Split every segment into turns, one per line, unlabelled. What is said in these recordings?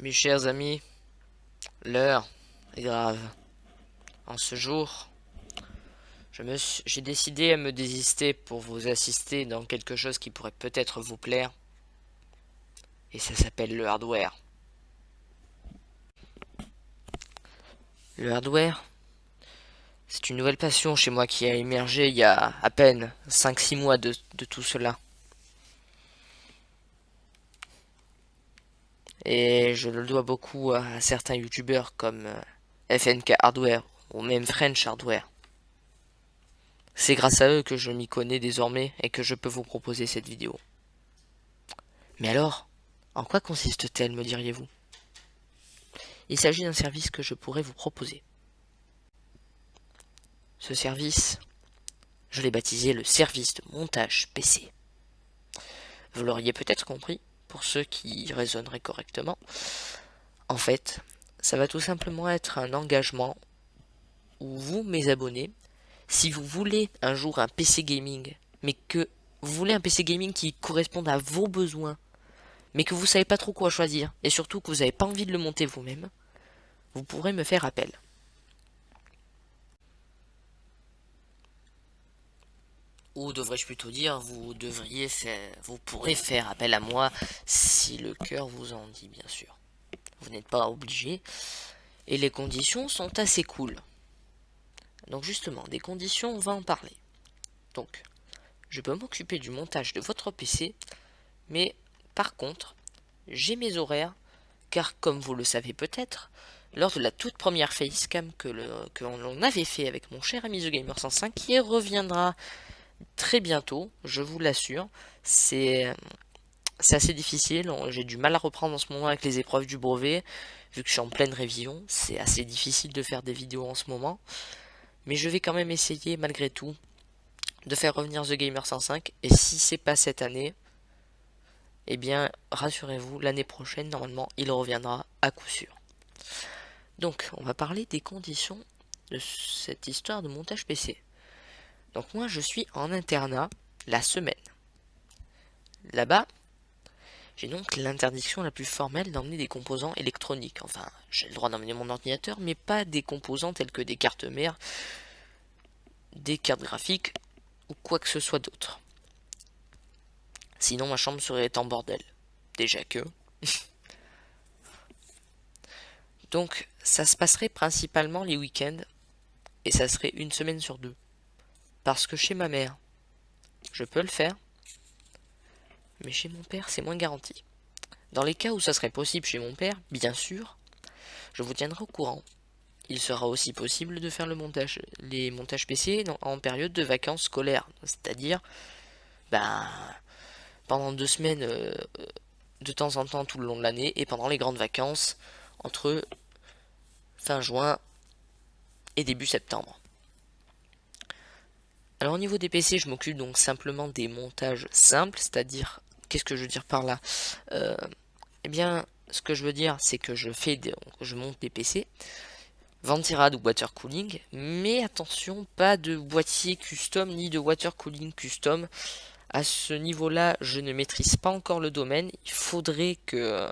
Mes chers amis, l'heure est grave. En ce jour, j'ai décidé à me désister pour vous assister dans quelque chose qui pourrait peut-être vous plaire. Et ça s'appelle le hardware. Le hardware, c'est une nouvelle passion chez moi qui a émergé il y a à peine 5-6 mois de tout cela. Et je le dois beaucoup à certains youtubeurs comme FNK Hardware ou même French Hardware. C'est grâce à eux que je m'y connais désormais et que je peux vous proposer cette vidéo. Mais alors, en quoi consiste-t-elle, me diriez-vous? Il s'agit d'un service que je pourrais vous proposer. Ce service, je l'ai baptisé le service de montage PC. Vous l'auriez peut-être compris, pour ceux qui raisonneraient correctement. En fait, ça va tout simplement être un engagement où vous, mes abonnés, si vous voulez un jour un PC gaming, mais que vous voulez un PC gaming qui corresponde à vos besoins, mais que vous savez pas trop quoi choisir, et surtout que vous n'avez pas envie de le monter vous-même, vous pourrez me faire appel. Ou devrais-je plutôt dire, vous pourrez faire appel à moi si le cœur vous en dit, bien sûr. Vous n'êtes pas obligé. Et les conditions sont assez cool. Donc justement, des conditions, on va en parler. Donc, je peux m'occuper du montage de votre PC, mais par contre, j'ai mes horaires, car comme vous le savez peut-être, lors de la toute première facecam que l'on avait fait avec mon cher ami TheGamer105, qui reviendra très bientôt, je vous l'assure. C'est assez difficile, j'ai du mal à reprendre en ce moment avec les épreuves du brevet, vu que je suis en pleine révision, c'est assez difficile de faire des vidéos en ce moment. Mais je vais quand même essayer malgré tout de faire revenir TheGamer105, et si c'est pas cette année, eh bien rassurez-vous, l'année prochaine normalement il reviendra à coup sûr. Donc on va parler des conditions de cette histoire de montage PC. Donc moi je suis en internat la semaine. Là-bas, j'ai donc l'interdiction la plus formelle d'emmener des composants électroniques. Enfin, j'ai le droit d'emmener mon ordinateur, mais pas des composants tels que des cartes mères, des cartes graphiques ou quoi que ce soit d'autre. Sinon ma chambre serait en bordel. Déjà que. Donc ça se passerait principalement les week-ends, et ça serait une semaine sur deux. Parce que chez ma mère, je peux le faire, mais chez mon père c'est moins garanti. Dans les cas où ça serait possible chez mon père, bien sûr, je vous tiendrai au courant. Il sera aussi possible de faire les montages PC en période de vacances scolaires, c'est-à-dire pendant 2 semaines de temps en temps tout le long de l'année, et pendant les grandes vacances entre fin juin et début septembre. Alors au niveau des PC, je m'occupe donc simplement des montages simples, c'est-à-dire, qu'est-ce que je veux dire par là? Eh bien, ce que je veux dire, c'est que je monte des PC, ventirad ou water cooling, mais attention, pas de boîtier custom ni de water cooling custom. À ce niveau-là, je ne maîtrise pas encore le domaine. Il faudrait que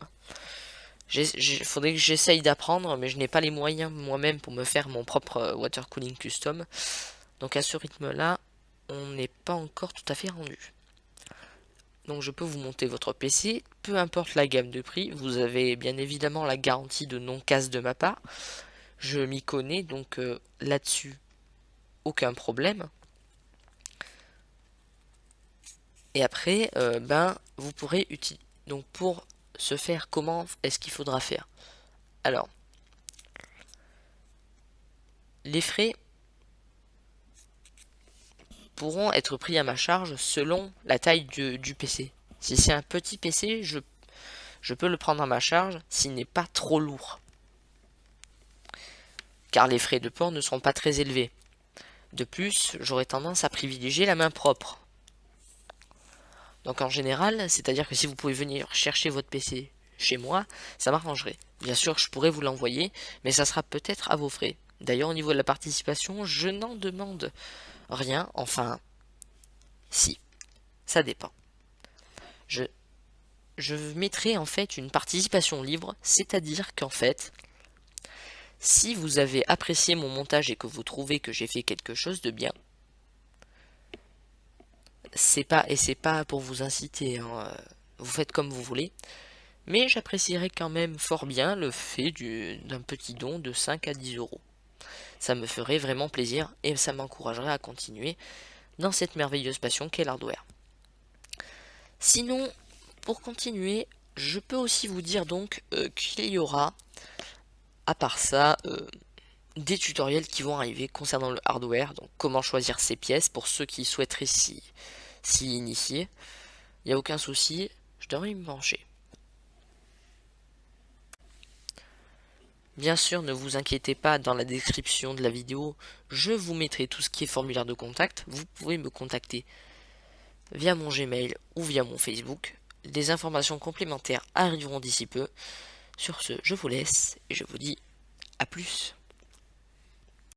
j'essaye d'apprendre, mais je n'ai pas les moyens moi-même pour me faire mon propre water cooling custom. Donc à ce rythme-là, on n'est pas encore tout à fait rendu. Donc je peux vous monter votre PC, peu importe la gamme de prix. Vous avez bien évidemment la garantie de non-casse de ma part. Je m'y connais, donc là-dessus, aucun problème. Et après, vous pourrez utiliser. Donc pour ce faire, comment est-ce qu'il faudra faire? Alors, les frais pourront être pris à ma charge selon la taille du PC. Si c'est un petit PC, je peux le prendre à ma charge s'il n'est pas trop lourd. Car les frais de port ne seront pas très élevés. De plus, j'aurais tendance à privilégier la main propre. Donc en général, c'est-à-dire que si vous pouvez venir chercher votre PC chez moi, ça m'arrangerait. Bien sûr, je pourrais vous l'envoyer, mais ça sera peut-être à vos frais. D'ailleurs, au niveau de la participation, je n'en demande rien. Enfin, si, ça dépend. je mettrai en fait une participation libre, c'est-à-dire qu'en fait, si vous avez apprécié mon montage et que vous trouvez que j'ai fait quelque chose de bien, c'est pas pour vous inciter, hein, vous faites comme vous voulez, mais j'apprécierais quand même fort bien le fait d'un petit don de 5 à 10 euros. Ça me ferait vraiment plaisir et ça m'encouragerait à continuer dans cette merveilleuse passion qu'est l'hardware. Sinon, pour continuer, je peux aussi vous dire donc qu'il y aura, à part ça, des tutoriels qui vont arriver concernant le hardware, donc comment choisir ses pièces pour ceux qui souhaiteraient s'y initier. Il n'y a aucun souci, je devrais me pencher. Bien sûr, ne vous inquiétez pas, dans la description de la vidéo, je vous mettrai tout ce qui est formulaire de contact. Vous pouvez me contacter via mon Gmail ou via mon Facebook. Des informations complémentaires arriveront d'ici peu. Sur ce, je vous laisse et je vous dis à plus.